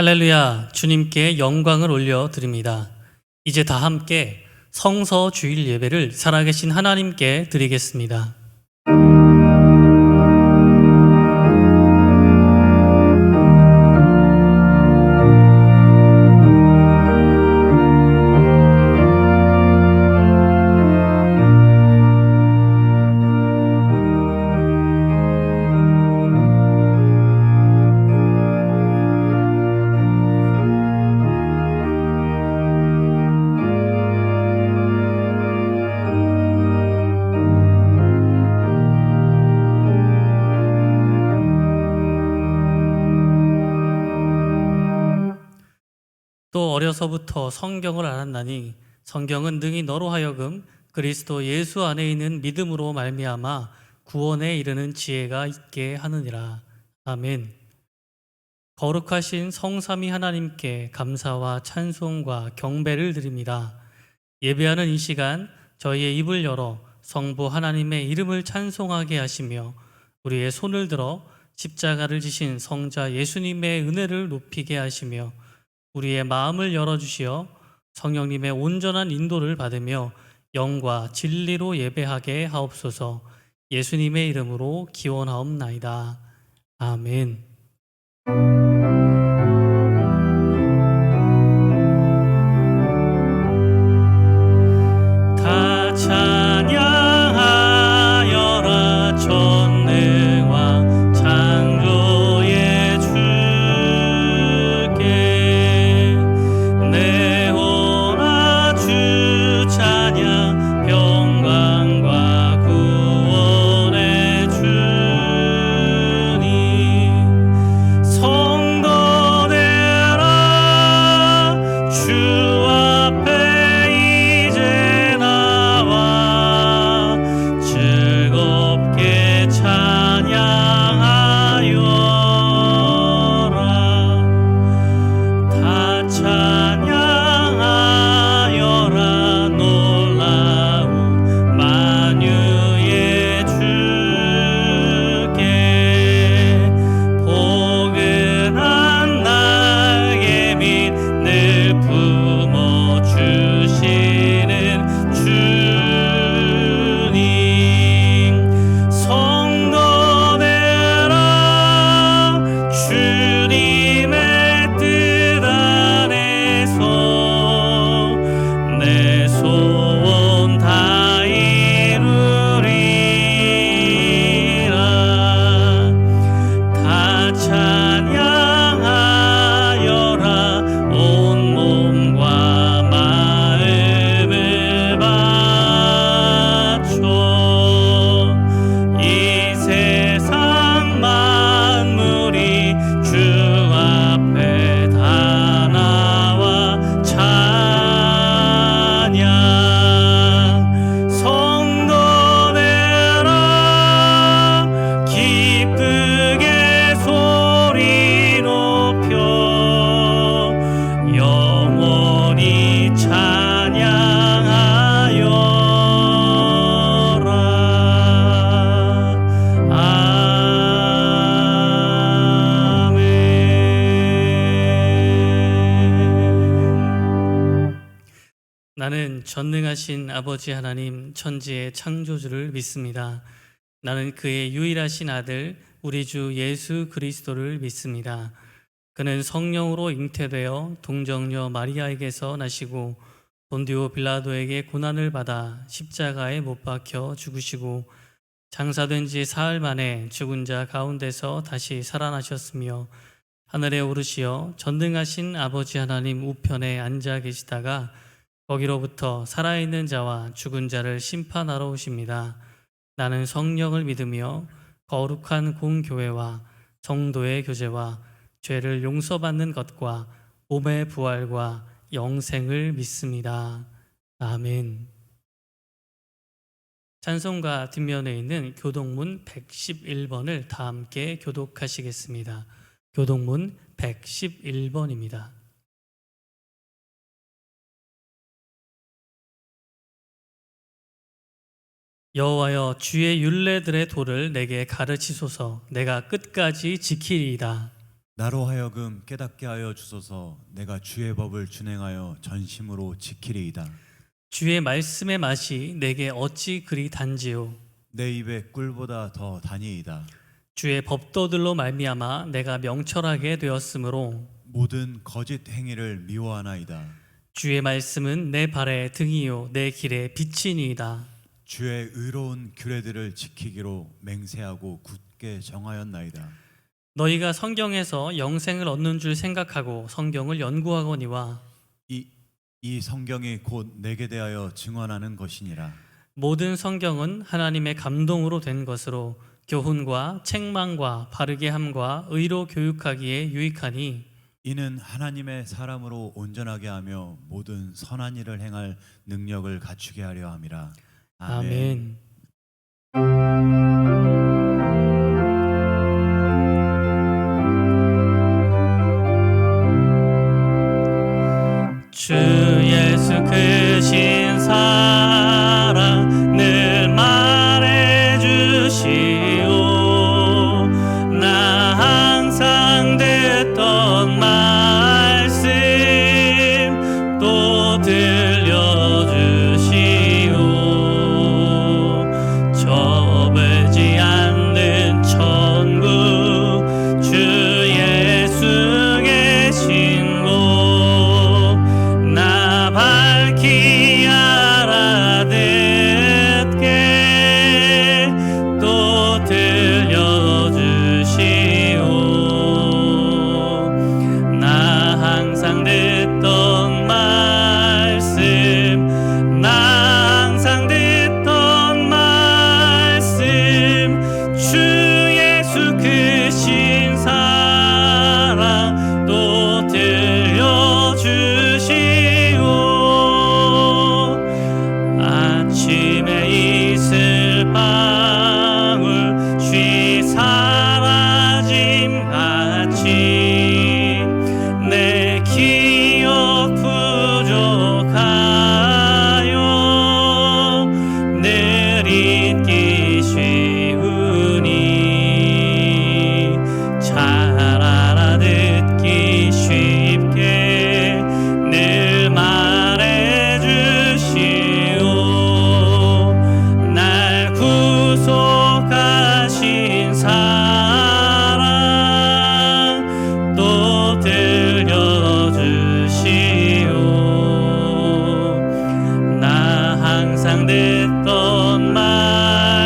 할렐루야, 주님께 영광을 올려드립니다. 이제 다 함께 성서 주일 예배를 살아계신 하나님께 드리겠습니다. 또 어려서부터 성경을 알았나니 성경은 능히 너로 하여금 그리스도 예수 안에 있는 믿음으로 말미암아 구원에 이르는 지혜가 있게 하느니라. 아멘. 거룩하신 성삼위 하나님께 감사와 찬송과 경배를 드립니다. 예배하는 이 시간 저희의 입을 열어 성부 하나님의 이름을 찬송하게 하시며 우리의 손을 들어 십자가를 지신 성자 예수님의 은혜를 높이게 하시며 우리의 마음을 열어주시어 성령님의 온전한 인도를 받으며 영과 진리로 예배하게 하옵소서. 예수님의 이름으로 기원하옵나이다. 아멘. 다 찬양하여라 전능왕 창조의 주께 내 혼아 주 찬양 평강과 구원의 주님 성도 되라 주 앞에 이제 나와 즐겁게 찬양하여라 다 찬양하여라 놀라운 만유의 주께 포근한 날개 밑 늘 품어주시는 주님 성도 되라 주님의 뜻 안에서 내 소원 다 이루리라 다 찬양하여라 온 몸과 마음을 바쳐 이 세상 만물이 주 앞에 다 나와 찬양 성도 되라 기쁘게 소리 높여 영원히 찬양하여라. 아멘. 나는 전능하신 아버지 하나님 천지의 창조주를 믿습니다. 나는 그의 유일하신 아들 우리 주 예수 그리스도를 믿습니다. 그는 성령으로 잉태되어 동정녀 마리아에게서 나시고 본디오 빌라도에게 고난을 받아 십자가에 못 박혀 죽으시고 장사된 지 사흘 만에 죽은 자 가운데서 다시 살아나셨으며 하늘에 오르시어 전능하신 아버지 하나님 우편에 앉아 계시다가 거기로부터 살아있는 자와 죽은 자를 심판하러 오십니다. 나는 성령을 믿으며 거룩한 공교회와 성도의 교제와 죄를 용서받는 것과 몸의 부활과 영생을 믿습니다. 아멘. 찬송가 뒷면에 있는 교독문 111번을 다 함께 교독하시겠습니다. 교독문 111번입니다. 여호와여 주의 율례들의 도를 내게 가르치소서. 내가 끝까지 지키리이다. 나로 하여금 깨닫게 하여 주소서. 내가 주의 법을 준행하여 전심으로 지키리이다. 주의 말씀의 맛이 내게 어찌 그리 단지요. 내 입에 꿀보다 더 다니이다. 주의 법도들로 말미암아 내가 명철하게 되었으므로 모든 거짓 행위를 미워하나이다. 주의 말씀은 내 발의 등이요 내 길의 빛이니이다. 주의 의로운 규례들을 지키기로 맹세하고 굳게 정하였나이다. 너희가 성경에서 영생을 얻는 줄 생각하고 성경을 연구하거니와 이 성경이 곧 내게 대하여 증언하는 것이니라. 모든 성경은 하나님의 감동으로 된 것으로 교훈과 책망과 바르게 함과 의로 교육하기에 유익하니 이는 하나님의 사람으로 온전하게 하며 모든 선한 일을 행할 능력을 갖추게 하려 함이라. 아멘. 주 예수 크신 사랑 늘 말해주시오. 나 항상 듣던 말씀 또 들려주시오. 좁지 않는 천국 주 예수 계신 곳 나 밝히 알아듣게 또 들려주시오. 나 항상 듣던 말씀 나 항상 듣던 말씀 주 예수 크신 사랑 또 들려주시오. 아침에 이슬 방울 쉬 사라짐 같이 내 기억 부족하여 늘 잊기 쉬우니 잘 알아듣기 쉽게 늘 말해주시오. 날 구속하신 사랑 또 들려주시오. 나 항상 듣던 말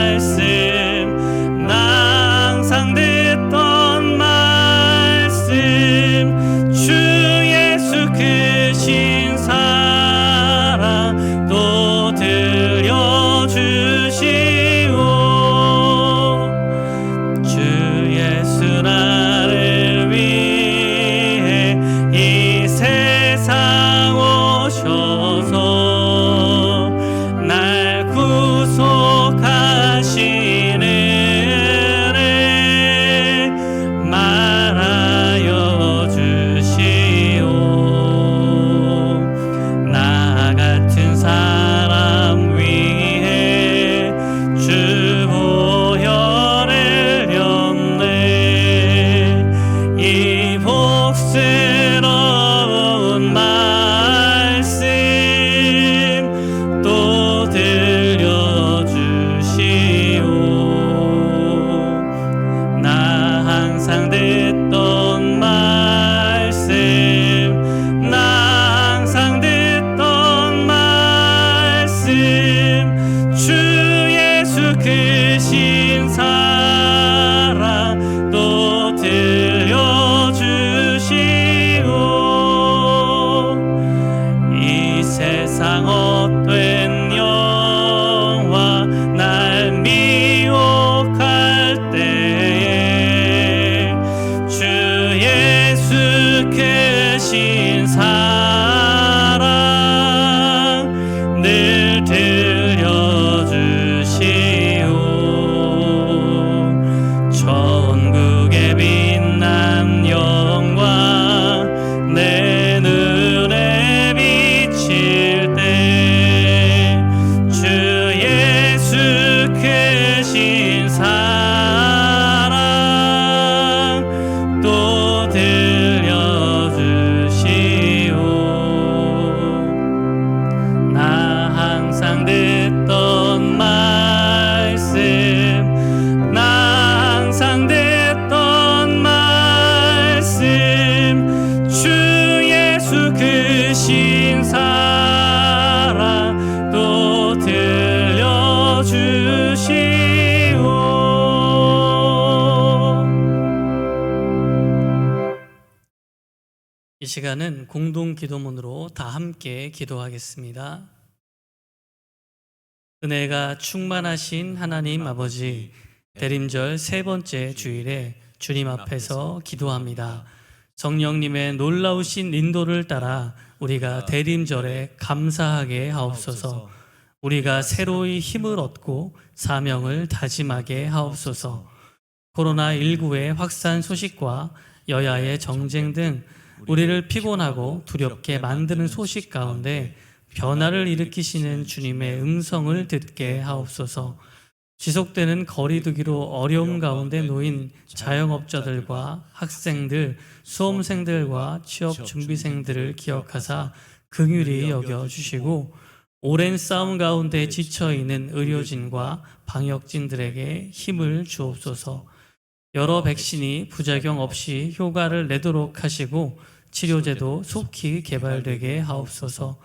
시간은 공동 기도문으로 다 함께 기도하겠습니다. 은혜가 충만하신 하나님 아버지, 대림절 세 번째 주일에 주님 앞에서 기도합니다. 성령님의 놀라우신 인도를 따라 우리가 대림절에 감사하게 하옵소서. 우리가 새로이 힘을 얻고 사명을 다짐하게 하옵소서. 코로나19의 확산 소식과 여야의 정쟁 등 우리를 피곤하고 두렵게 만드는 소식 가운데 변화를 일으키시는 주님의 음성을 듣게 하옵소서. 지속되는 거리두기로 어려움 가운데 놓인 자영업자들과 학생들, 수험생들과 취업준비생들을 기억하사 긍휼히 여겨주시고, 오랜 싸움 가운데 지쳐있는 의료진과 방역진들에게 힘을 주옵소서. 여러 백신이 부작용 없이 효과를 내도록 하시고 치료제도 속히 개발되게 하옵소서.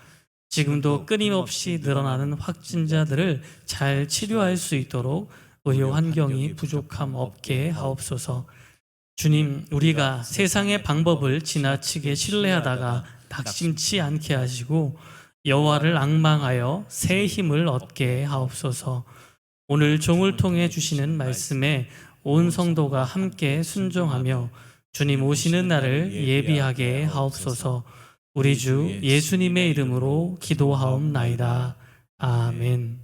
지금도 끊임없이 늘어나는 확진자들을 잘 치료할 수 있도록 의료 환경이 부족함 없게 하옵소서. 주님, 우리가 세상의 방법을 지나치게 신뢰하다가 낙심치 않게 하시고 여호와를 앙망하여 새 힘을 얻게 하옵소서. 오늘 종을 통해 주시는 말씀에 온 성도가 함께 순종하며 주님 오시는 날을 예비하게 하옵소서. 우리 주 예수님의 이름으로 기도하옵나이다. 아멘.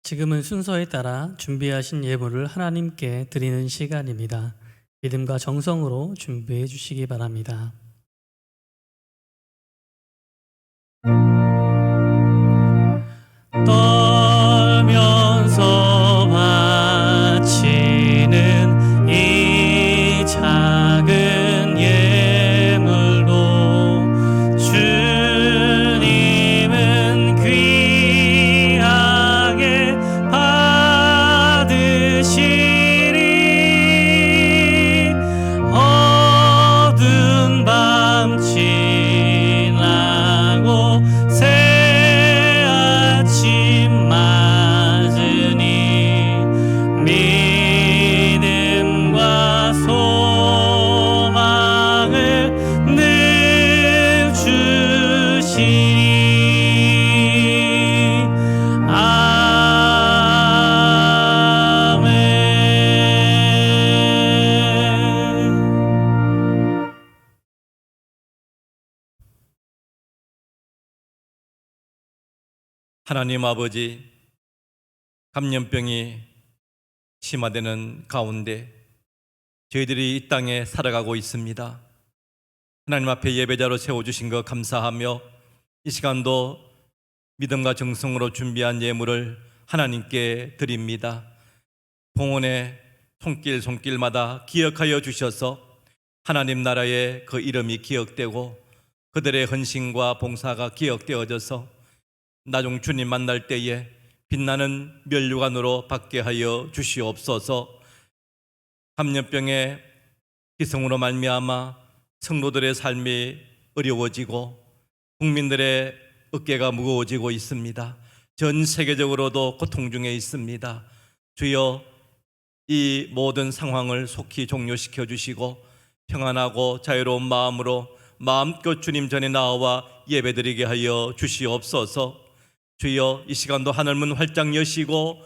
지금은 순서에 따라 준비하신 예물을 하나님께 드리는 시간입니다. 믿음과 정성으로 준비해 주시기 바랍니다. 떨면서 바치는 이 작은 예물도 주님은 귀하게 받으시리. 어두운 밤 지나고 새 아침 맞으니 믿음과 소망을 늘 주시니. 아멘. 하나님 아버지, 감염병이 심화되는 가운데 저희들이 이 땅에 살아가고 있습니다. 하나님 앞에 예배자로 세워주신 것 감사하며 이 시간도 믿음과 정성으로 준비한 예물을 하나님께 드립니다. 봉헌의 손길마다 기억하여 주셔서 하나님 나라의 그 이름이 기억되고 그들의 헌신과 봉사가 기억되어져서 나중 주님 만날 때에 빛나는 면류관으로 받게 하여 주시옵소서. 감염병의 기승으로 말미암아 성도들의 삶이 어려워지고 국민들의 어깨가 무거워지고 있습니다. 전 세계적으로도 고통 중에 있습니다. 주여, 이 모든 상황을 속히 종료시켜 주시고 평안하고 자유로운 마음으로 마음껏 주님 전에 나와 예배드리게 하여 주시옵소서. 주여, 이 시간도 하늘문 활짝 여시고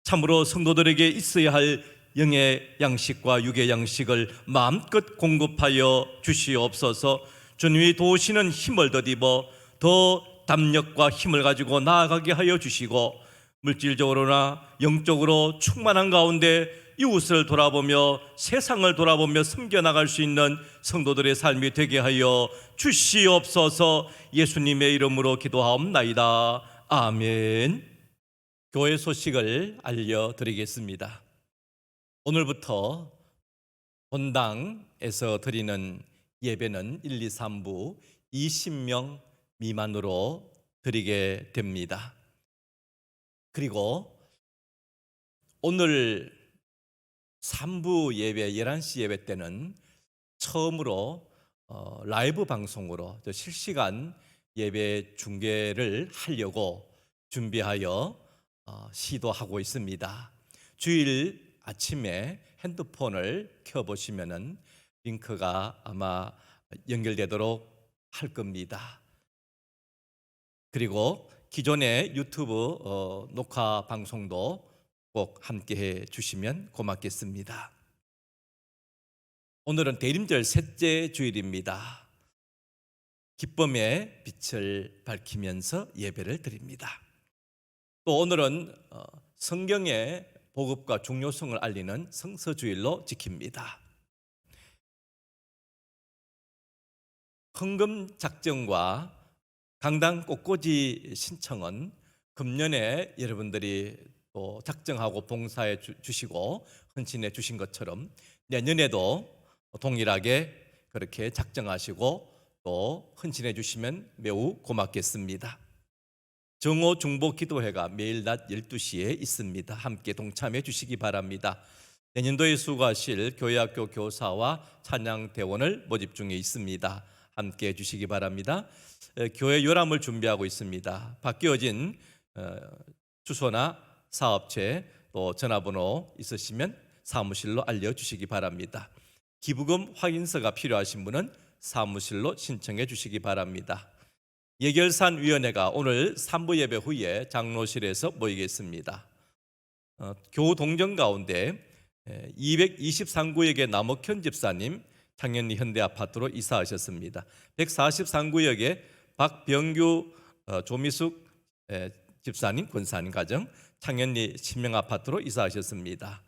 참으로 성도들에게 있어야 할 영의 양식과 육의 양식을 마음껏 공급하여 주시옵소서. 주님이 도우시는 힘을 덧입어 더 담력과 힘을 가지고 나아가게 하여 주시고 물질적으로나 영적으로 충만한 가운데 이웃을 돌아보며 세상을 돌아보며 섬겨나갈 수 있는 성도들의 삶이 되게 하여 주시옵소서. 예수님의 이름으로 기도하옵나이다. 아멘. 교회 소식을 알려드리겠습니다. 오늘부터 본당에서 드리는 예배는 1, 2, 3부 20명 미만으로 드리게 됩니다. 그리고 오늘 3부 예배 11시 예배 때는 처음으로 라이브 방송으로 실시간 예배 중계를 하려고 준비하여 시도하고 있습니다. 주일 아침에 핸드폰을 켜보시면은 링크가 아마 연결되도록 할 겁니다. 그리고 기존의 유튜브 녹화 방송도 꼭 함께 해 주시면 고맙겠습니다. 오늘은 대림절 셋째 주일입니다. 기쁨의 빛을 밝히면서 예배를 드립니다. 또 오늘은 성경의 보급과 중요성을 알리는 성서주일로 지킵니다. 헌금 작정과 강당 꽃꽂이 신청은 금년에 여러분들이 또 작정하고 봉사해 주시고 헌신해 주신 것처럼 내년에도 동일하게 그렇게 작정하시고 또 헌신해 주시면 매우 고맙겠습니다. 정오 중보 기도회가 매일 낮 12시에 있습니다. 함께 동참해 주시기 바랍니다. 내년도에 수고하실 교회학교 교사와 찬양대원을 모집 중에 있습니다. 함께 해 주시기 바랍니다. 교회 요람을 준비하고 있습니다. 바뀌어진 주소나 사업체 또 전화번호 있으시면 사무실로 알려주시기 바랍니다. 기부금 확인서가 필요하신 분은 사무실로 신청해 주시기 바랍니다. 예결산위원회가 오늘 3부 예배 후에 장로실에서 모이겠습니다. 교동정 가운데 223구역의 남옥현 집사님 창현리 현대아파트로 이사하셨습니다. 143구역의 박병규 조미숙 집사님 권사님 가정 창현리 신명아파트로 이사하셨습니다.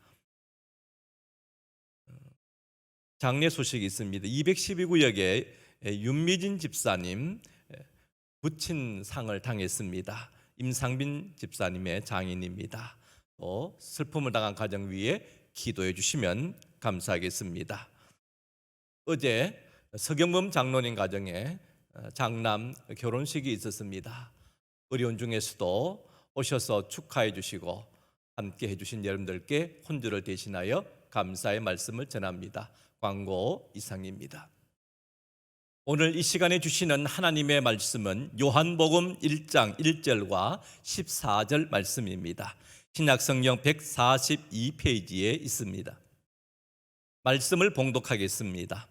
장례 소식이 있습니다. 212구역의 윤미진 집사님 부친상을 당했습니다. 임상빈 집사님의 장인입니다. 또 슬픔을 당한 가정 위에 기도해 주시면 감사하겠습니다. 어제 서경범 장로님 가정에 장남 결혼식이 있었습니다. 어려운 중에서도 오셔서 축하해 주시고 함께 해주신 여러분들께 혼주를 대신하여 감사의 말씀을 전합니다. 광고 이상입니다. 오늘 이 시간에 주시는 하나님의 말씀은 요한복음 1장 1절과 14절 말씀입니다. 신약성경 142페이지에 있습니다. 말씀을 봉독하겠습니다.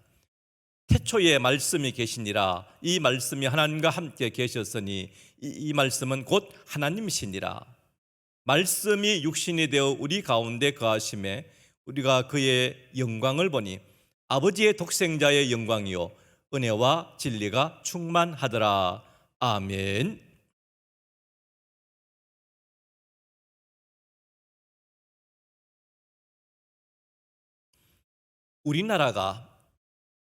태초에 말씀이 계시니라. 이 말씀이 하나님과 함께 계셨으니 이 말씀은 곧 하나님이시니라. 말씀이 육신이 되어 우리 가운데 거하심에 우리가 그의 영광을 보니 아버지의 독생자의 영광이요 은혜와 진리가 충만하더라. 아멘. 우리나라가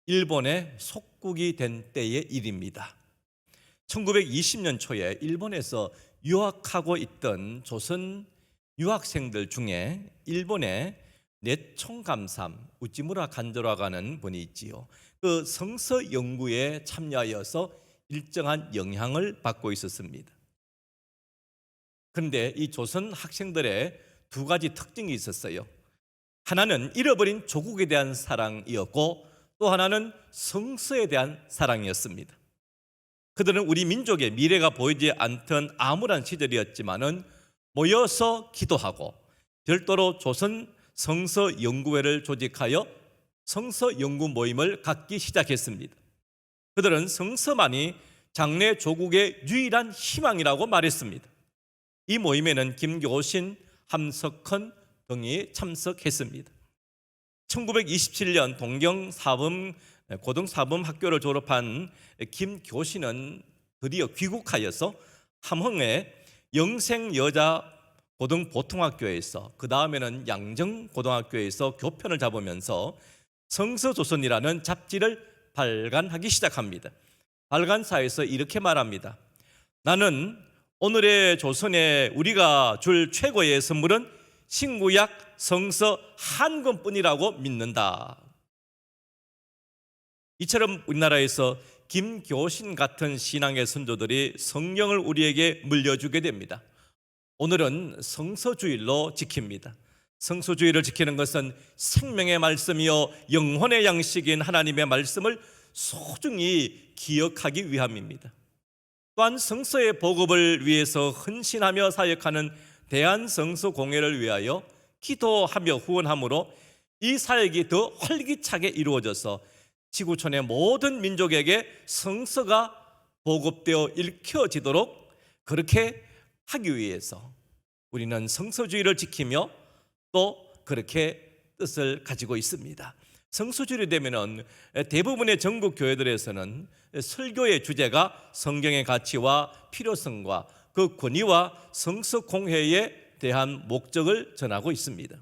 일본의 속국이 된 때의 일입니다. 1920년 초에 일본에서 유학하고 있던 조선 유학생들 중에 일본의 내총감삼 우찌무라 간조라가는 분이 있지요. 그 성서 연구에 참여하여서 일정한 영향을 받고 있었습니다. 그런데 이 조선 학생들의 두 가지 특징이 있었어요. 하나는 잃어버린 조국에 대한 사랑이었고 또 하나는 성서에 대한 사랑이었습니다. 그들은 우리 민족의 미래가 보이지 않던 암울한 시절이었지만은 모여서 기도하고 별도로 조선 성서 연구회를 조직하여 성서 연구 모임을 갖기 시작했습니다. 그들은 성서만이 장래 조국의 유일한 희망이라고 말했습니다. 이 모임에는 김교신, 함석헌 등이 참석했습니다. 1927년 동경 사범 고등사범 학교를 졸업한 김교신은 드디어 귀국하여서 함흥의 영생여자 고등보통학교에서 그 다음에는 양정고등학교에서 교편을 잡으면서 성서조선이라는 잡지를 발간하기 시작합니다. 발간사에서 이렇게 말합니다. 나는 오늘의 조선에 우리가 줄 최고의 선물은 신구약 성서 한 권뿐이라고 믿는다. 이처럼 우리나라에서 김교신 같은 신앙의 선조들이 성경을 우리에게 물려주게 됩니다. 오늘은 성서주일로 지킵니다. 성서주일을 지키는 것은 생명의 말씀이요 영혼의 양식인 하나님의 말씀을 소중히 기억하기 위함입니다. 또한 성서의 보급을 위해서 헌신하며 사역하는 대한성서공회를 위하여 기도하며 후원함으로 이 사역이 더 활기차게 이루어져서 지구촌의 모든 민족에게 성서가 보급되어 읽혀지도록 그렇게 하기 위해서 우리는 성서주의를 지키며 또 그렇게 뜻을 가지고 있습니다. 성서주일이 되면은 대부분의 전국 교회들에서는 설교의 주제가 성경의 가치와 필요성과 그 권위와 성서 공회에 대한 목적을 전하고 있습니다.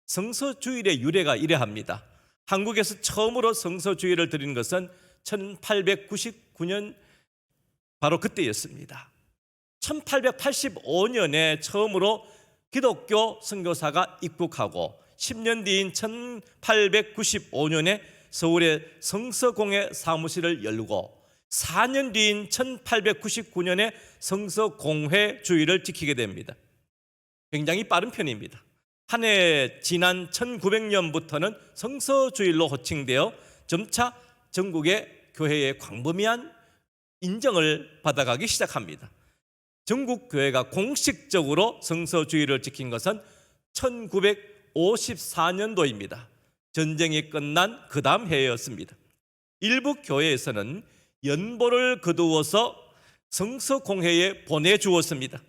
성서주일의 유래가 이래합니다. 한국에서 처음으로 성서주일을 드린 것은 1899년 바로 그때였습니다. 1885년에 처음으로 기독교 선교사가 입국하고 10년 뒤인 1895년에 서울의 성서공회 사무실을 열고 4년 뒤인 1899년에 성서공회 주일을 지키게 됩니다. 굉장히 빠른 편입니다. 한 해 지난 1900년부터는 성서주일로 호칭되어 점차 전국의 교회의 광범위한 인정을 받아가기 시작합니다. 전국 교회가 공식적으로 성서주일을 지킨 것은 1954년도입니다. 전쟁이 끝난 그 다음 해였습니다. 일부 교회에서는 연보를 거두어서 성서공회에 보내주었습니다.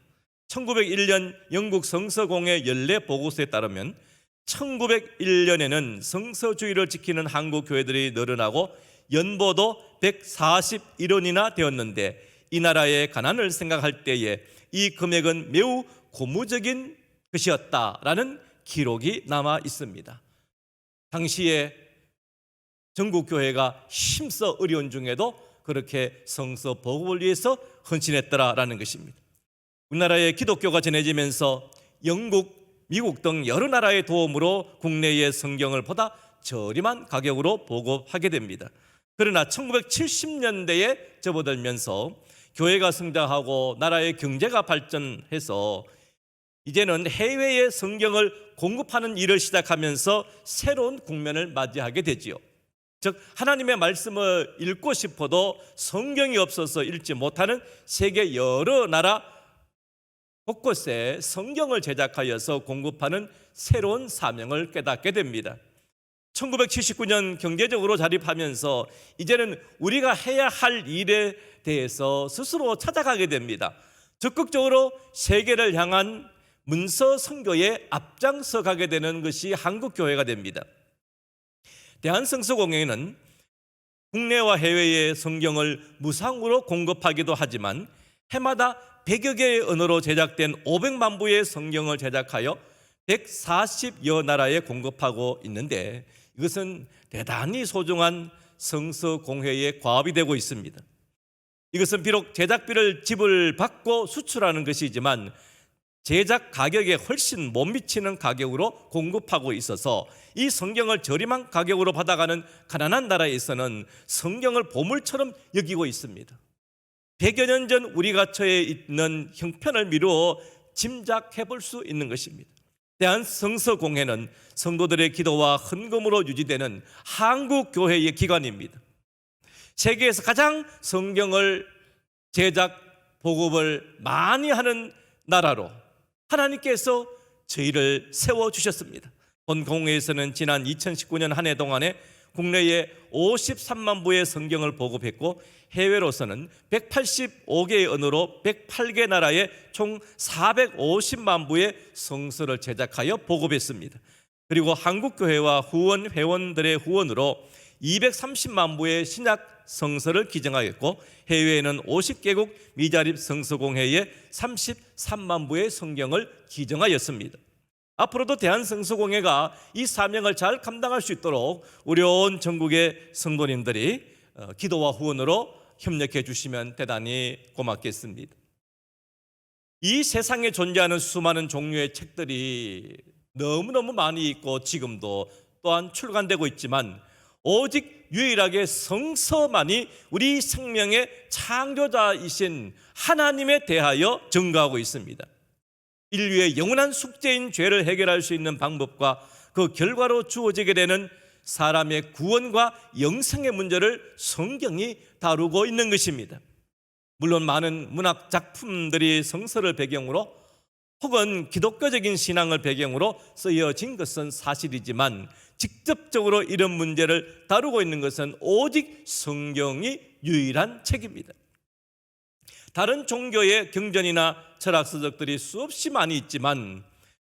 1901년 영국 성서공회 연례 보고서에 따르면 1901년에는 성서주일을 지키는 한국 교회들이 늘어나고 연보도 141원이나 되었는데 이 나라의 가난을 생각할 때에 이 금액은 매우 고무적인 것이었다라는 기록이 남아 있습니다. 당시에 전국 교회가 힘써 어려운 중에도 그렇게 성서 보급을 위해서 헌신했더라라는 것입니다. 우리나라의 기독교가 전해지면서 영국, 미국 등 여러 나라의 도움으로 국내의 성경을 보다 저렴한 가격으로 보급하게 됩니다. 그러나 1970년대에 접어들면서 교회가 성장하고 나라의 경제가 발전해서 이제는 해외에 성경을 공급하는 일을 시작하면서 새로운 국면을 맞이하게 되지요. 즉 하나님의 말씀을 읽고 싶어도 성경이 없어서 읽지 못하는 세계 여러 나라 곳곳에 성경을 제작하여서 공급하는 새로운 사명을 깨닫게 됩니다. 1979년 경제적으로 자립하면서 이제는 우리가 해야 할 일에 대해서 스스로 찾아가게 됩니다. 적극적으로 세계를 향한 문서 선교에 앞장서 가게 되는 것이 한국 교회가 됩니다. 대한성서공회는 국내와 해외의 성경을 무상으로 공급하기도 하지만 해마다 100여 개의 언어로 제작된 500만 부의 성경을 제작하여 140여 나라에 공급하고 있는데 이것은 대단히 소중한 성서공회의 과업이 되고 있습니다. 이것은 비록 제작비를 지불받고 수출하는 것이지만 제작 가격에 훨씬 못 미치는 가격으로 공급하고 있어서 이 성경을 저렴한 가격으로 받아가는 가난한 나라에서는 성경을 보물처럼 여기고 있습니다. 100여 년 전 우리가 처해 있는 형편을 미루어 짐작해 볼 수 있는 것입니다. 대한성서공회는 성도들의 기도와 헌금으로 유지되는 한국 교회의 기관입니다. 세계에서 가장 성경을 제작, 보급을 많이 하는 나라로 하나님께서 저희를 세워주셨습니다. 본 공회에서는 지난 2019년 한 해 동안에 국내에 53만 부의 성경을 보급했고 해외로서는 185개의 언어로 108개 나라에 총 450만 부의 성서를 제작하여 보급했습니다. 그리고 한국교회와 후원 회원들의 후원으로 230만 부의 신약 성서를 기증하였고 해외에는 50개국 미자립 성서공회에 33만 부의 성경을 기증하였습니다. 앞으로도 대한성서공회가 이 사명을 잘 감당할 수 있도록 우리 온 전국의 성도님들이 기도와 후원으로 협력해 주시면 대단히 고맙겠습니다. 이 세상에 존재하는 수많은 종류의 책들이 너무너무 많이 있고 지금도 또한 출간되고 있지만 오직 유일하게 성서만이 우리 생명의 창조자이신 하나님에 대하여 증거하고 있습니다. 인류의 영원한 숙제인 죄를 해결할 수 있는 방법과 그 결과로 주어지게 되는 사람의 구원과 영생의 문제를 성경이 다루고 있는 것입니다. 물론 많은 문학 작품들이 성서를 배경으로 혹은 기독교적인 신앙을 배경으로 쓰여진 것은 사실이지만 직접적으로 이런 문제를 다루고 있는 것은 오직 성경이 유일한 책입니다. 다른 종교의 경전이나 철학 서적들이 수없이 많이 있지만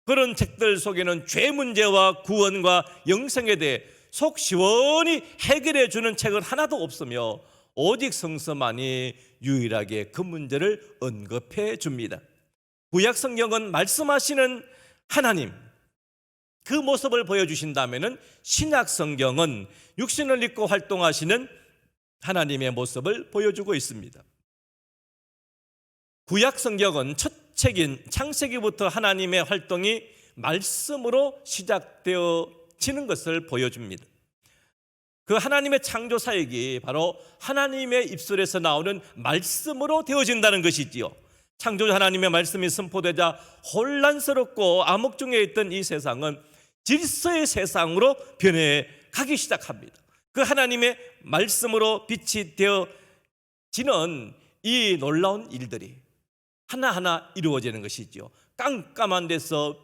그런 책들 속에는 죄 문제와 구원과 영생에 대해 속 시원히 해결해 주는 책은 하나도 없으며 오직 성서만이 유일하게 그 문제를 언급해 줍니다. 구약 성경은 말씀하시는 하나님 그 모습을 보여주신다면 신약 성경은 육신을 입고 활동하시는 하나님의 모습을 보여주고 있습니다. 구약 성경은 첫 책인 창세기부터 하나님의 활동이 말씀으로 시작되어지는 것을 보여줍니다. 그 하나님의 창조 사역이 바로 하나님의 입술에서 나오는 말씀으로 되어진다는 것이지요. 창조자 하나님의 말씀이 선포되자 혼란스럽고 암흑 중에 있던 이 세상은 질서의 세상으로 변해가기 시작합니다. 그 하나님의 말씀으로 빛이 되어지는 이 놀라운 일들이 하나하나 이루어지는 것이죠. 깜깜한 데서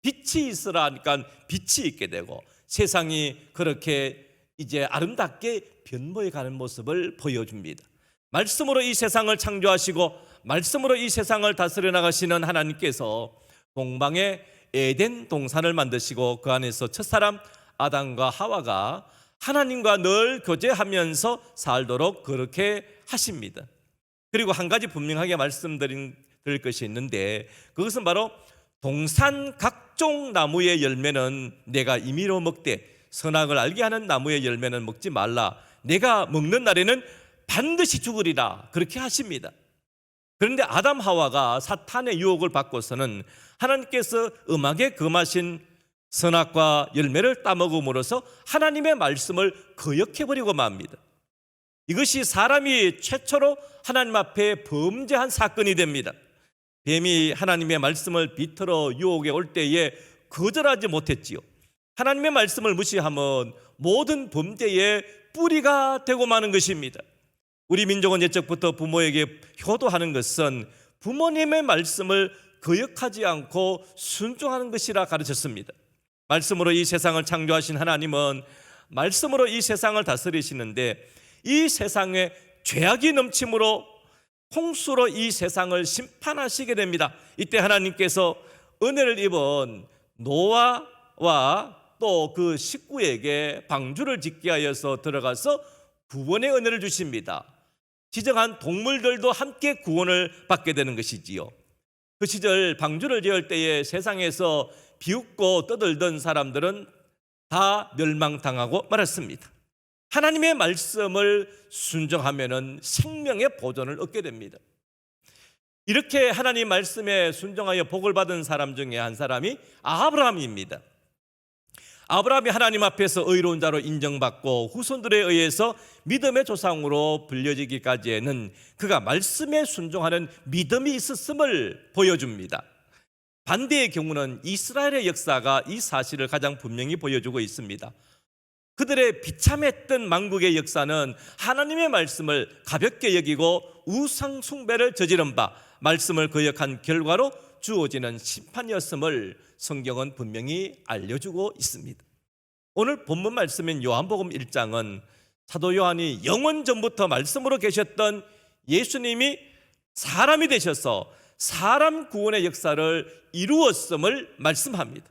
빛이 있으라 하니까 빛이 있게 되고 세상이 그렇게 이제 아름답게 변모해 가는 모습을 보여줍니다. 말씀으로 이 세상을 창조하시고 말씀으로 이 세상을 다스려 나가시는 하나님께서 동방에 에덴 동산을 만드시고 그 안에서 첫사람 아담과 하와가 하나님과 늘 교제하면서 살도록 그렇게 하십니다. 그리고 한 가지 분명하게 말씀드릴 것이 있는데 그것은 바로 동산 각종 나무의 열매는 내가 임의로 먹되 선악을 알게 하는 나무의 열매는 먹지 말라. 내가 먹는 날에는 반드시 죽으리라. 그렇게 하십니다. 그런데 아담 하와가 사탄의 유혹을 받고서는 하나님께서 음악에 금하신 선악과 열매를 따먹음으로써 하나님의 말씀을 거역해버리고 맙니다. 이것이 사람이 최초로 하나님 앞에 범죄한 사건이 됩니다. 뱀이 하나님의 말씀을 비틀어 유혹에 올 때에 거절하지 못했지요. 하나님의 말씀을 무시하면 모든 범죄의 뿌리가 되고 마는 것입니다. 우리 민족은 옛적부터 부모에게 효도하는 것은 부모님의 말씀을 거역하지 않고 순종하는 것이라 가르쳤습니다. 말씀으로 이 세상을 창조하신 하나님은 말씀으로 이 세상을 다스리시는데 이 세상에 죄악이 넘침으로 홍수로 이 세상을 심판하시게 됩니다. 이때 하나님께서 은혜를 입은 노아와 또 그 식구에게 방주를 짓게 하여서 들어가서 구원의 은혜를 주십니다. 지정한 동물들도 함께 구원을 받게 되는 것이지요. 그 시절 방주를 지을 때에 세상에서 비웃고 떠들던 사람들은 다 멸망당하고 말았습니다. 하나님의 말씀을 순종하면 생명의 보존을 얻게 됩니다. 이렇게 하나님 말씀에 순종하여 복을 받은 사람 중에 한 사람이 아브라함입니다. 아브라함이 하나님 앞에서 의로운 자로 인정받고 후손들에 의해서 믿음의 조상으로 불려지기까지에는 그가 말씀에 순종하는 믿음이 있었음을 보여줍니다. 반대의 경우는 이스라엘의 역사가 이 사실을 가장 분명히 보여주고 있습니다. 그들의 비참했던 만국의 역사는 하나님의 말씀을 가볍게 여기고 우상 숭배를 저지른 바 말씀을 거역한 결과로 주어지는 심판이었음을 성경은 분명히 알려주고 있습니다. 오늘 본문 말씀인 요한복음 1장은 사도 요한이 영원 전부터 말씀으로 계셨던 예수님이 사람이 되셔서 사람 구원의 역사를 이루었음을 말씀합니다.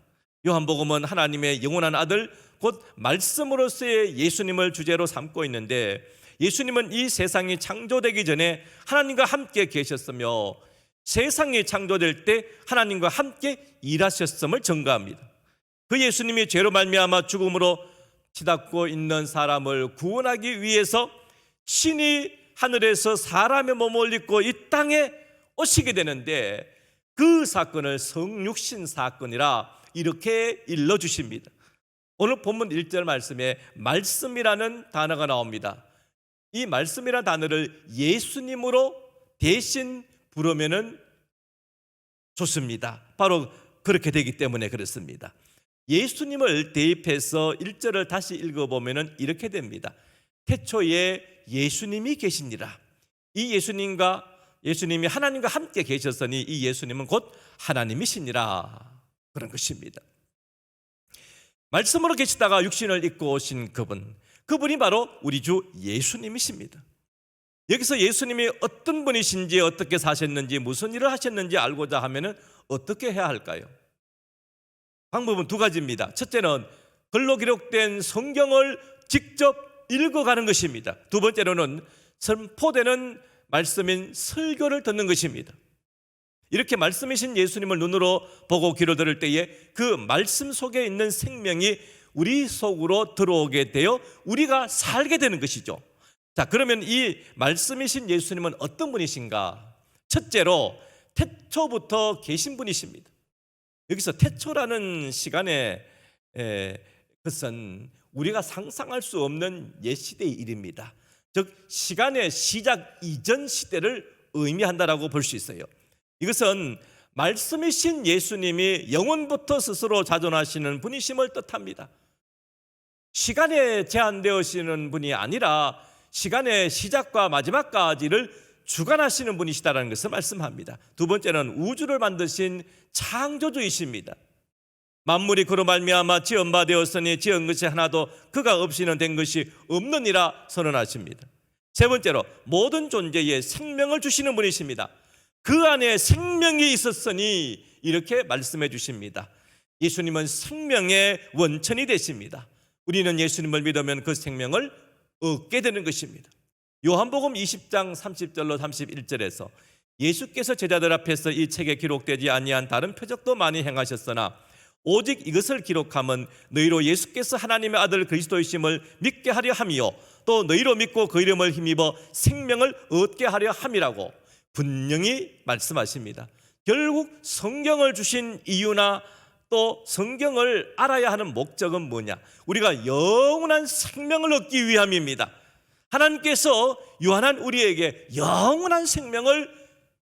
요한복음은 하나님의 영원한 아들 곧 말씀으로서의 예수님을 주제로 삼고 있는데 예수님은 이 세상이 창조되기 전에 하나님과 함께 계셨으며 세상이 창조될 때 하나님과 함께 일하셨음을 증거합니다. 그 예수님이 죄로 말미암아 죽음으로 치닫고 있는 사람을 구원하기 위해서 신이 하늘에서 사람의 몸을 입고 이 땅에 오시게 되는데 그 사건을 성육신 사건이라 이렇게 일러주십니다. 오늘 본문 1절 말씀에 말씀이라는 단어가 나옵니다. 이 말씀이라는 단어를 예수님으로 대신 부르면은 좋습니다. 바로 그렇게 되기 때문에 그렇습니다. 예수님을 대입해서 1절을 다시 읽어보면은 이렇게 됩니다. 태초에 예수님이 계시니라. 이 예수님이 하나님과 함께 계셨으니 이 예수님은 곧 하나님이시니라. 그런 것입니다. 말씀으로 계시다가 육신을 입고 오신 그분이 바로 우리 주 예수님이십니다. 여기서 예수님이 어떤 분이신지, 어떻게 사셨는지, 무슨 일을 하셨는지 알고자 하면은 어떻게 해야 할까요? 방법은 두 가지입니다. 첫째는 글로 기록된 성경을 직접 읽어가는 것입니다. 두 번째로는 선포되는 말씀인 설교를 듣는 것입니다. 이렇게 말씀이신 예수님을 눈으로 보고 귀로 들을 때에 그 말씀 속에 있는 생명이 우리 속으로 들어오게 되어 우리가 살게 되는 것이죠. 자, 그러면 이 말씀이신 예수님은 어떤 분이신가? 첫째로 태초부터 계신 분이십니다. 여기서 태초라는 시간에 그것은 우리가 상상할 수 없는 옛 시대의 일입니다. 즉 시간의 시작 이전 시대를 의미한다라고 볼 수 있어요. 이것은 말씀이신 예수님이 영원부터 스스로 자존하시는 분이심을 뜻합니다. 시간에 제한되어지는 분이 아니라 시간의 시작과 마지막까지를 주관하시는 분이시다라는 것을 말씀합니다. 두 번째는 우주를 만드신 창조주이십니다. 만물이 그로 말미암아 지은 바 되었으니 지은 것이 하나도 그가 없이는 된 것이 없느니라 선언하십니다. 세 번째로 모든 존재에 생명을 주시는 분이십니다. 그 안에 생명이 있었으니 이렇게 말씀해 주십니다. 예수님은 생명의 원천이 되십니다. 우리는 예수님을 믿으면 그 생명을 얻게 되는 것입니다. 요한복음 20장 30절로 31절에서 예수께서 제자들 앞에서 이 책에 기록되지 아니한 다른 표적도 많이 행하셨으나 오직 이것을 기록함은 너희로 예수께서 하나님의 아들 그리스도이심을 믿게 하려 함이요 또 너희로 믿고 그 이름을 힘입어 생명을 얻게 하려 함이라고 분명히 말씀하십니다. 결국 성경을 주신 이유나 또 성경을 알아야 하는 목적은 뭐냐? 우리가 영원한 생명을 얻기 위함입니다. 하나님께서 유한한 우리에게 영원한 생명을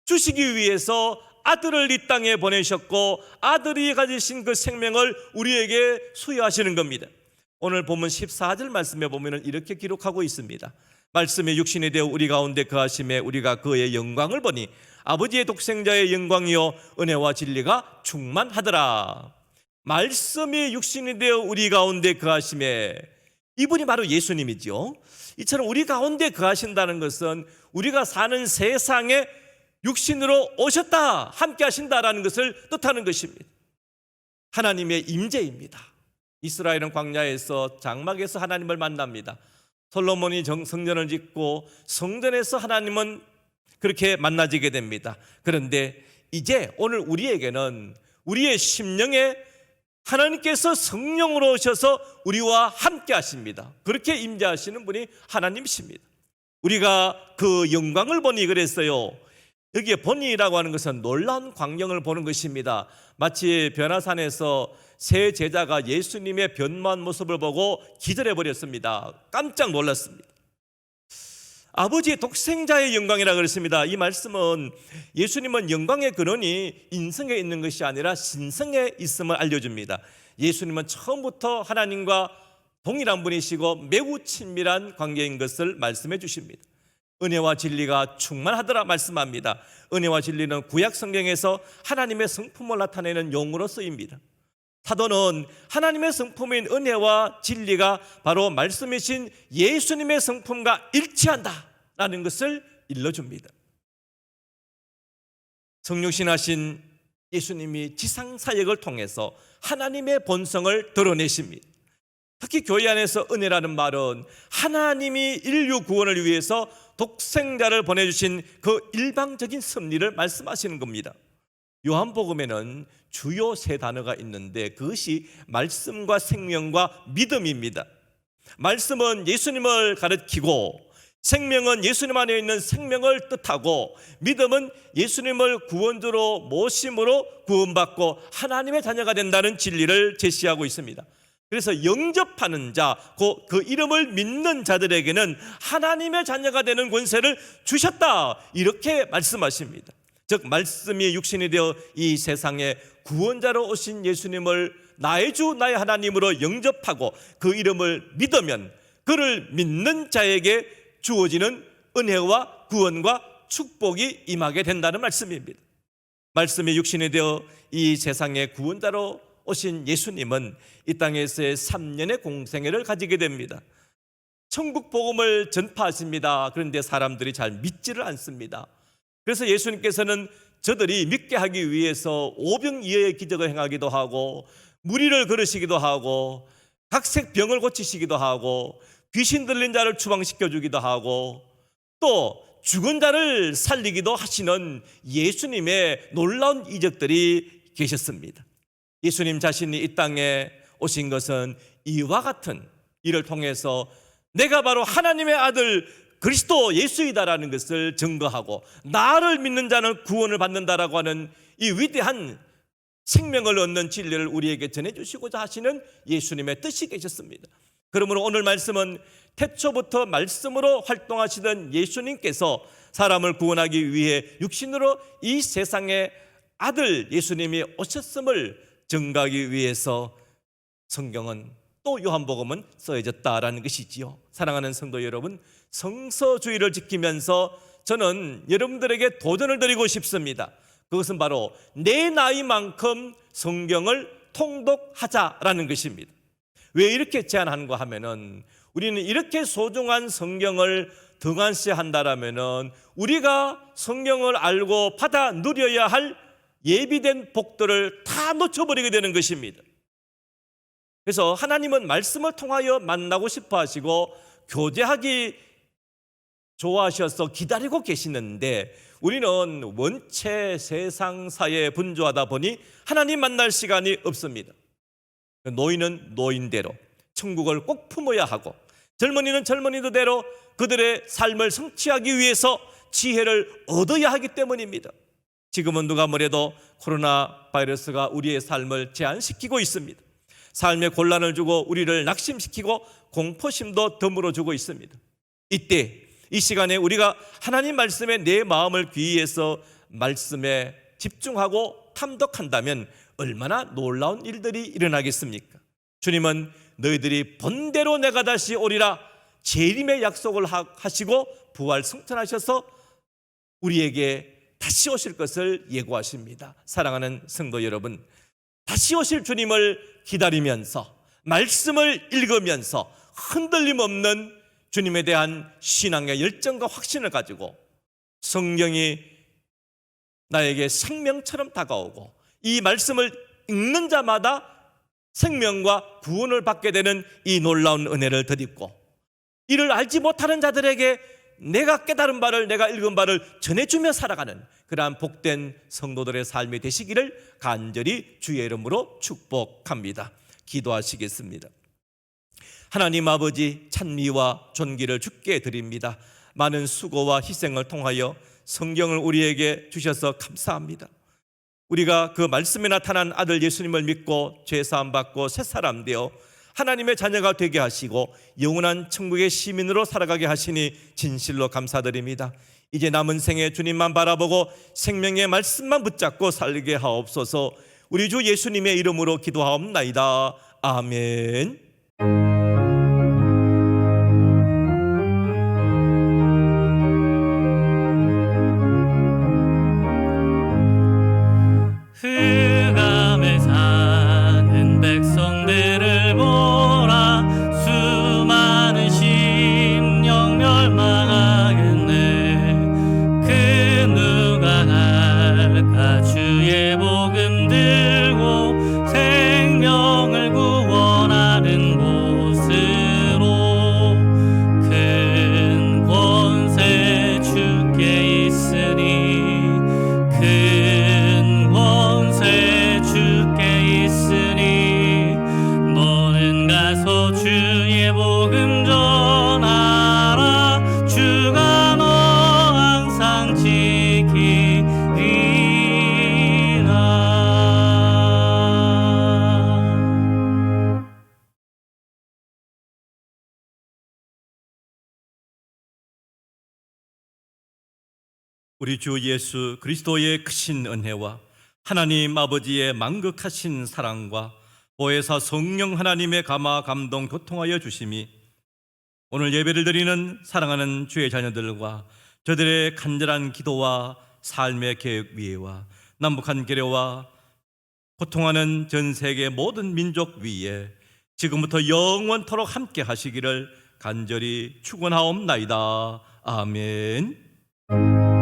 주시기 위해서 아들을 이 땅에 보내셨고 아들이 가지신 그 생명을 우리에게 수여하시는 겁니다. 오늘 본문 14절 말씀에 보면 이렇게 기록하고 있습니다. 말씀이 육신이 되어 우리 가운데 거하심에 우리가 그의 영광을 보니 아버지의 독생자의 영광이요 은혜와 진리가 충만하더라. 말씀이 육신이 되어 우리 가운데 거하심에 이분이 바로 예수님이죠. 이처럼 우리 가운데 거하신다는 것은 우리가 사는 세상에 육신으로 오셨다, 함께 하신다라는 것을 뜻하는 것입니다. 하나님의 임재입니다. 이스라엘은 광야에서 장막에서 하나님을 만납니다. 솔로몬이 성전을 짓고 성전에서 하나님은 그렇게 만나지게 됩니다. 그런데 이제 오늘 우리에게는 우리의 심령에 하나님께서 성령으로 오셔서 우리와 함께 하십니다. 그렇게 임재하시는 분이 하나님이십니다. 우리가 그 영광을 보니 그랬어요. 여기에 보니라고 하는 것은 놀라운 광경을 보는 것입니다. 마치 변화산에서 세 제자가 예수님의 변모한 모습을 보고 기절해 버렸습니다. 깜짝 놀랐습니다. 아버지의 독생자의 영광이라고 그랬습니다. 이 말씀은 예수님은 영광의 근원이 인성에 있는 것이 아니라 신성에 있음을 알려줍니다. 예수님은 처음부터 하나님과 동일한 분이시고 매우 친밀한 관계인 것을 말씀해 주십니다. 은혜와 진리가 충만하더라 말씀합니다. 은혜와 진리는 구약 성경에서 하나님의 성품을 나타내는 용어로 쓰입니다. 사도는 하나님의 성품인 은혜와 진리가 바로 말씀이신 예수님의 성품과 일치한다라는 것을 일러줍니다. 성육신하신 예수님이 지상사역을 통해서 하나님의 본성을 드러내십니다. 특히 교회 안에서 은혜라는 말은 하나님이 인류 구원을 위해서 독생자를 보내주신 그 일방적인 섭리를 말씀하시는 겁니다. 요한복음에는 주요 세 단어가 있는데 그것이 말씀과 생명과 믿음입니다. 말씀은 예수님을 가리키고 생명은 예수님 안에 있는 생명을 뜻하고 믿음은 예수님을 구원주로 모심으로 구원받고 하나님의 자녀가 된다는 진리를 제시하고 있습니다. 그래서 영접하는 자, 그 이름을 믿는 자들에게는 하나님의 자녀가 되는 권세를 주셨다, 이렇게 말씀하십니다. 즉 말씀이 육신이 되어 이 세상에 구원자로 오신 예수님을 나의 주 나의 하나님으로 영접하고 그 이름을 믿으면 그를 믿는 자에게 주어지는 은혜와 구원과 축복이 임하게 된다는 말씀입니다. 말씀이 육신이 되어 이 세상에 구원자로 오신 예수님은 이 땅에서의 3년의 공생애를 가지게 됩니다. 천국 복음을 전파하십니다. 그런데 사람들이 잘 믿지를 않습니다. 그래서 예수님께서는 저들이 믿게 하기 위해서 오병이어의 기적을 행하기도 하고, 무리를 걸으시기도 하고, 각색 병을 고치시기도 하고, 귀신 들린 자를 추방시켜 주기도 하고, 또 죽은 자를 살리기도 하시는 예수님의 놀라운 이적들이 계셨습니다. 예수님 자신이 이 땅에 오신 것은 이와 같은 일을 통해서 내가 바로 하나님의 아들 그리스도 예수이다라는 것을 증거하고, 나를 믿는 자는 구원을 받는다라고 하는 이 위대한 생명을 얻는 진리를 우리에게 전해주시고자 하시는 예수님의 뜻이 계셨습니다. 그러므로 오늘 말씀은 태초부터 말씀으로 활동하시던 예수님께서 사람을 구원하기 위해 육신으로 이 세상에 아들 예수님이 오셨음을 증거하기 위해서 성경은, 또 요한복음은 써져졌다라는 것이지요. 사랑하는 성도 여러분, 성서주의를 지키면서 저는 여러분들에게 도전을 드리고 싶습니다. 그것은 바로 내 나이만큼 성경을 통독하자라는 것입니다. 왜 이렇게 제안하는가 하면은, 우리는 이렇게 소중한 성경을 등한시한다라면은 우리가 성경을 알고 받아 누려야 할 예비된 복들을 다 놓쳐버리게 되는 것입니다. 그래서 하나님은 말씀을 통하여 만나고 싶어 하시고 교제하기 좋아하셔서 기다리고 계시는데, 우리는 원체 세상사에 분주하다 보니 하나님 만날 시간이 없습니다. 노인은 노인대로 천국을 꼭 품어야 하고, 젊은이는 젊은이대로 그들의 삶을 성취하기 위해서 지혜를 얻어야 하기 때문입니다. 지금은 누가 뭐래도 코로나 바이러스가 우리의 삶을 제한시키고 있습니다. 삶에 곤란을 주고 우리를 낙심시키고 공포심도 덤으로 주고 있습니다. 이때 이 시간에 우리가 하나님 말씀에 내 마음을 귀해서 말씀에 집중하고 탐독한다면 얼마나 놀라운 일들이 일어나겠습니까? 주님은 너희들이 본대로 내가 다시 오리라 재림의 약속을 하시고 부활 승천하셔서 우리에게 다시 오실 것을 예고하십니다. 사랑하는 성도 여러분, 다시 오실 주님을 기다리면서 말씀을 읽으면서 흔들림 없는 주님에 대한 신앙의 열정과 확신을 가지고 성경이 나에게 생명처럼 다가오고 이 말씀을 읽는 자마다 생명과 구원을 받게 되는 이 놀라운 은혜를 덧입고, 이를 알지 못하는 자들에게 내가 깨달은 바를, 내가 읽은 바를 전해주며 살아가는 그러한 복된 성도들의 삶이 되시기를 간절히 주의 이름으로 축복합니다. 기도하시겠습니다. 하나님 아버지, 찬미와 존귀를 주께 드립니다. 많은 수고와 희생을 통하여 성경을 우리에게 주셔서 감사합니다. 우리가 그 말씀에 나타난 아들 예수님을 믿고 죄사함 받고 새사람 되어 하나님의 자녀가 되게 하시고 영원한 천국의 시민으로 살아가게 하시니 진실로 감사드립니다. 이제 남은 생에 주님만 바라보고 생명의 말씀만 붙잡고 살게 하옵소서. 우리 주 예수님의 이름으로 기도하옵나이다. 아멘. 흑암에 사는 백성들을 보라. 수많은 심령 멸망하겠네. 그 누가 갈까? 주의 복음 들고 생명을 구원하는 곳으로. 큰 권세 주께 있으니 주께 있으니 너는 가서 주의 복음 전하라. 주가 너 항상 지키리라. 우리 주 예수 그리스도의 크신 은혜와 하나님 아버지의 만극하신 사랑과 보혜사 성령 하나님의 감화 감동 교통하여 주심이 오늘 예배를 드리는 사랑하는 주의 자녀들과 저들의 간절한 기도와 삶의 계획 위에와 남북한 계례와 고통하는 전 세계 모든 민족 위에 지금부터 영원토록 함께 하시기를 간절히 축원하옵나이다. 아멘.